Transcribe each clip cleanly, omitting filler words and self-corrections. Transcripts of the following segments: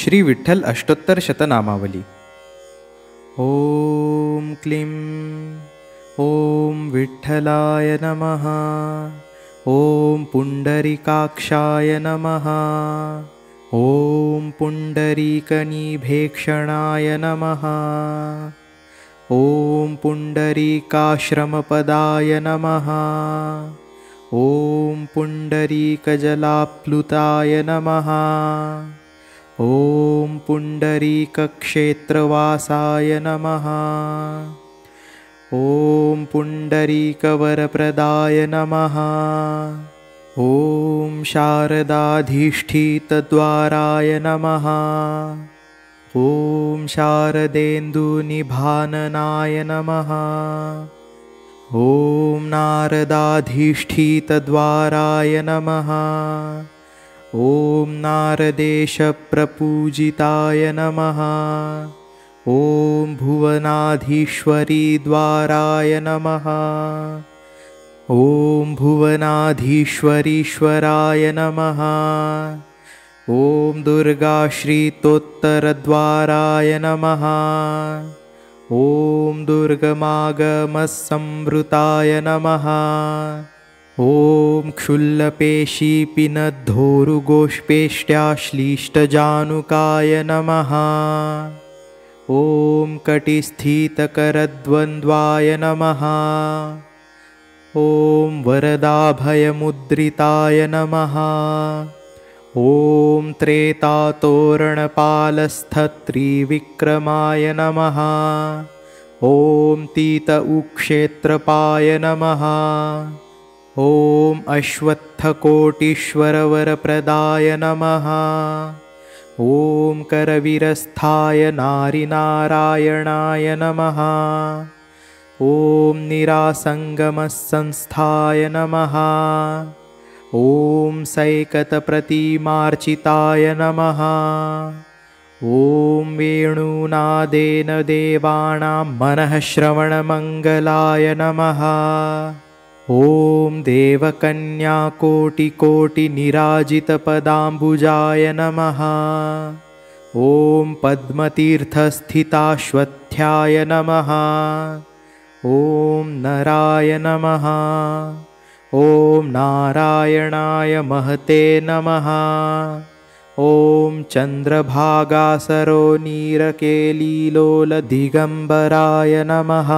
श्री विठ्ठल अष्टोत्तर शतनामावली। ओम क्लीं ओम विठ्ठलाय नमः। ओम पुंडरीकाक्षाय नमः। ओम पुंडरीकनिभेक्षणाय नमः। ओम पुंडरीकाश्रमपदाय नमः। ओम पुंडरीकजलाप्लुताय नमः। ओम पुंडरीकक्षेत्रवासाय नमः। ओम पुंडरीकवरप्रदाय नमः। ओम शारदाधिष्ठितद्वाराय नमः। ओम शारदेन्दुनिभाननाय नमः। ओम नारदाधिष्ठितद्वाराय नमः। ओम नारदेशप्रपूजिताय नमः। ओम भुवनाधीश्वरीद्वाराय नमः। ओम भुवनाधीश्वरीश्वराय नमः। ओम दुर्गाश्रितोत्तरद्वाराय नमः। ओम दुर्गमागमसंवृताय नमः। ओम क्षुल्लपेशीपिनद्धोरुगोष्पेष्ट्याश्लिष्टजानुकाय नमः। ओम कटिस्थितकरद्वन्द्वाय नमः। ओम वरदाभयमुद्रिताय नमः। ओम त्रेतातोरणपालस्थत्रिविक्रमाय नमः। ओम तीतउक्षेत्रपाय नमः। ओम अश्वत्थकोटीश्वरवरप्रदाय नमः। ओम करवीरस्थाय नारिनारायणाय नमः। ओम निरासंगमसंस्थाय नमः। ओम सैकतप्रतिमार्चिताय नमः। ओम वेणुनादेन देवानां मनःश्रवणमङ्गलाय नमः। ओम देवकन्याकोटिकोटिनिराजितपदाम्बुजाय नमः। ओम पद्मतीर्थस्थिताश्वत्थ्याय नमः। ओम नराय नमः। ओम नारायणाय महते नमः। ओम चन्द्रभागासरोनीरकेलीलोलदिगम्बराय नमः।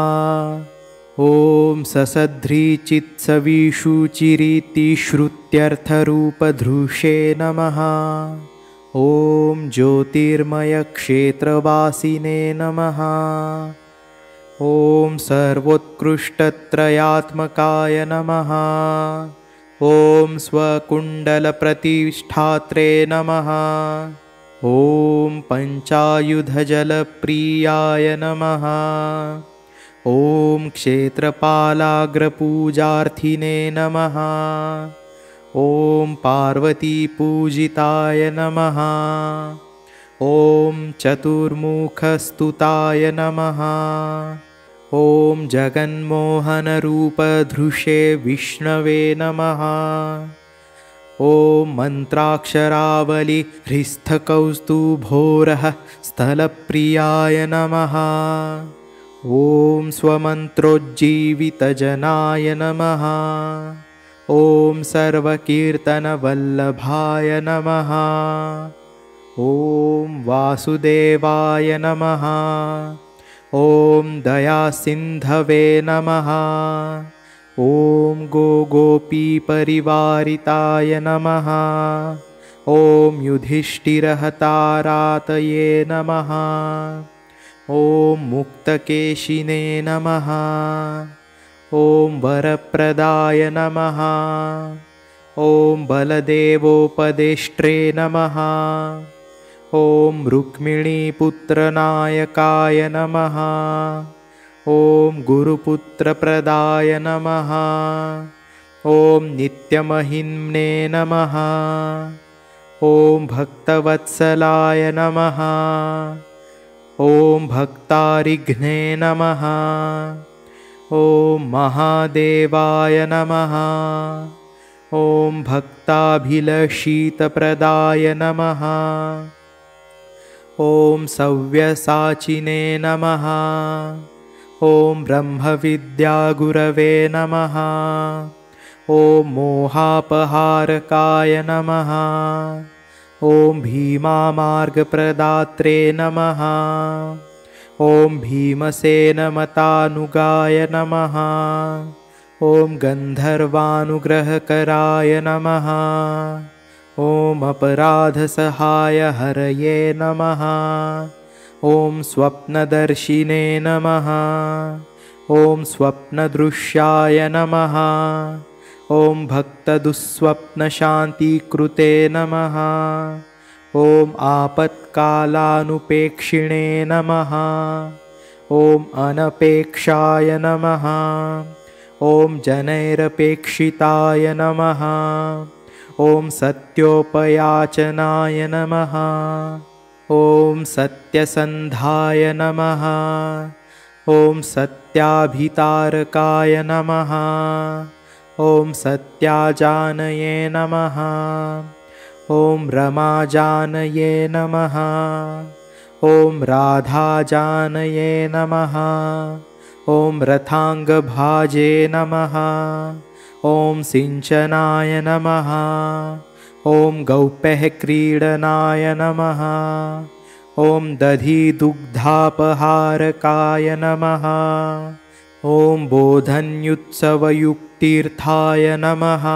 ओम ससध्रीचित्सविषुचिरीतिश्रुत्यर्थरूपधृषे नमः। ओम ज्योतिर्मयक्षेत्रवासिने नमः। ओम सर्वोत्कृष्टत्रयात्मकाय नमः। ओम स्वकुण्डलप्रतिष्ठात्रे नमः। ओम पञ्चायुधजलप्रियाय नमः। ओम क्षेत्रपालाग्रपूजार्थिने नमः। ओम पार्वतीपूजिताय नमः। ओम चतुर्मुखस्तुताय नमः। ओम जगन्मोहनरूपधृषे विष्णवे नमः। ओम मन्त्राक्षरावलि हृस्थकौस्तुभोरः स्थलप्रियाय नमः। ओम स्वमन्त्रोज्जीवितजनाय नमः। ओम सर्वकीर्तनवल्लभाय नमः। ओम वासुदेवाय नमः। ओम दयासिन्धवे नमः। ओम गोगोपीपरिवारिताय नमः। ओम युधिष्ठिरहतारातये नमः। ओम मुक्तकेशिने नमः। ओम वरप्रदाय नमः। ओम बलदेवोपदेष्ट्रे नमः। ओम रुक्मिणीपुत्रनायकाय नमः। ओम गुरुपुत्रप्रदाय नमः। ओम नित्यमहिम्ने नमः। ओम भक्तवत्सलाय नमः। ओम भक्तारिघ्ने नमः। ओम महादेवाय नमः। ओम भक्ताभिलषितप्रदाय नमः। ॐ सव्यसाचिने नमः। ॐ ब्रह्मविद्यागुरवे नमः। ॐ मोहापहारकाय नमः। ॐ भीमामार्गप्रदात्रे नमः। ॐ भीमसेनमतानुगाय नमः। ॐ गन्धर्वानुग्रहकराय नमः। ॐ अपराधसहाय हरये नमः। ॐ स्वप्नदर्शिने नमः। ॐ स्वप्नदृश्याय नमः। ॐ भक्तदुःस्वप्नशान्तिकृते नमः। ॐ आपत्कालानुपेक्षिणे नमः। ॐ अनपेक्षाय नमः। ॐ जनैरपेक्षिताय नमः। ॐ सत्योपयाचनाय नमः। ॐ सत्यसन्धाय नमः। ॐ सत्याभितारकाय नमः। ॐ सत्याजानये नमः। ॐ रमाजानये नमः। ॐ राधाजानये नमः। ॐ रथाङ्गभाजे नमः। ॐ सिञ्चनाय नमः। ॐ गौप्यः क्रीडनाय नमः। ॐ दधिदुग्धापहारकाय नमः। ॐ बोधन्युत्सवयुक्तीर्थाय नमः।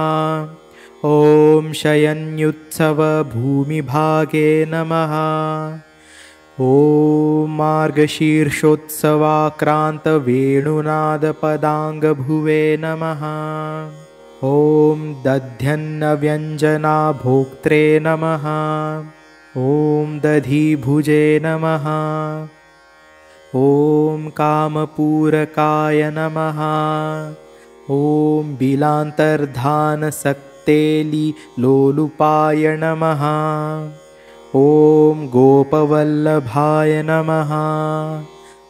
ॐ शयन्युत्सवभूमिभागे नमः। ॐ मार्गशीर्षोत्सवाक्रान्तवेणुनादपदाङ्गभुवे नमः। ॐ दध्यन्नव्यञ्जनाभोक्त्रे नमः। ॐ दधिभुजे नमः। ॐ कामपूरकाय नमः। ॐ बिलान्तर्धानसक्तेलिलोलुपाय नमः। ॐ गोपवल्लभाय नमः।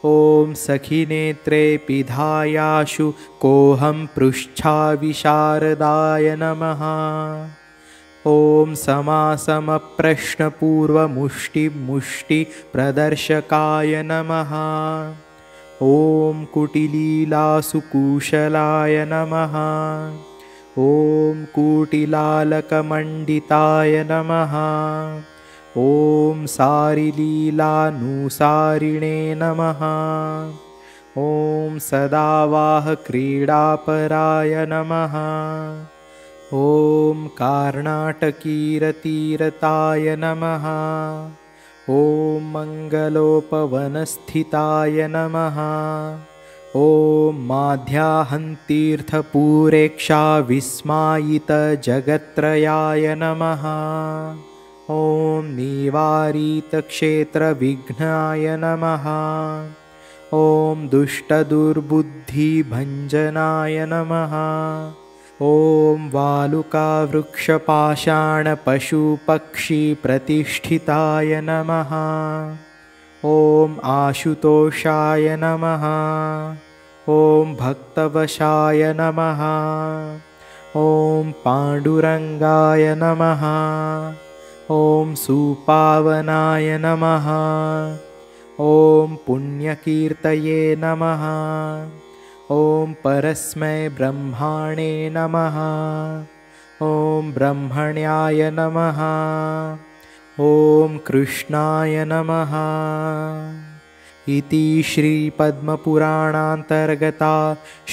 ॐ सखिनेत्रे पिधायाशु कोऽहं पृच्छाविशारदाय नमः। ॐ समासमप्रश्नपूर्वमुष्टिप्रदर्शकाय नमः। ॐ कुटिलीलासुकुशलाय नमः। ॐ कुटिलालकमण्डिताय नमः। ॐ सारिलीलानुसारिणे नमः। ॐ सदावाहक्रीडापराय नमः। ॐ कार्णाटकीरतीरताय नमः। ॐ मङ्गलोपवनस्थिताय नमः। ॐ माध्याहन्तीर्थपूरेक्षाविस्मायितजगत्त्रयाय नमः। ॐ निवारितक्षेत्रविघ्नाय नमः। ॐ दुष्टदुर्बुद्धिभञ्जनाय नमः। ॐ वालुकावृक्षपाषाणपशुपक्षिप्रतिष्ठिताय नमः। ॐ आशुतोषाय नमः। ॐ भक्तवशाय नमः। ॐ पाण्डुरङ्गाय नमः। ॐ सुपावनाय नमः। ॐ पुण्यकीर्तये नमः। ॐ परस्मै ब्रह्माणे नमः। ॐ ब्रह्मण्याय नमः। ॐ कृष्णाय नमः। इति श्रीपद्मपुराणान्तर्गता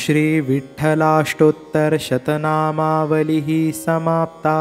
श्रीविठ्ठलाष्टोत्तरशतनामावलिः समाप्ता।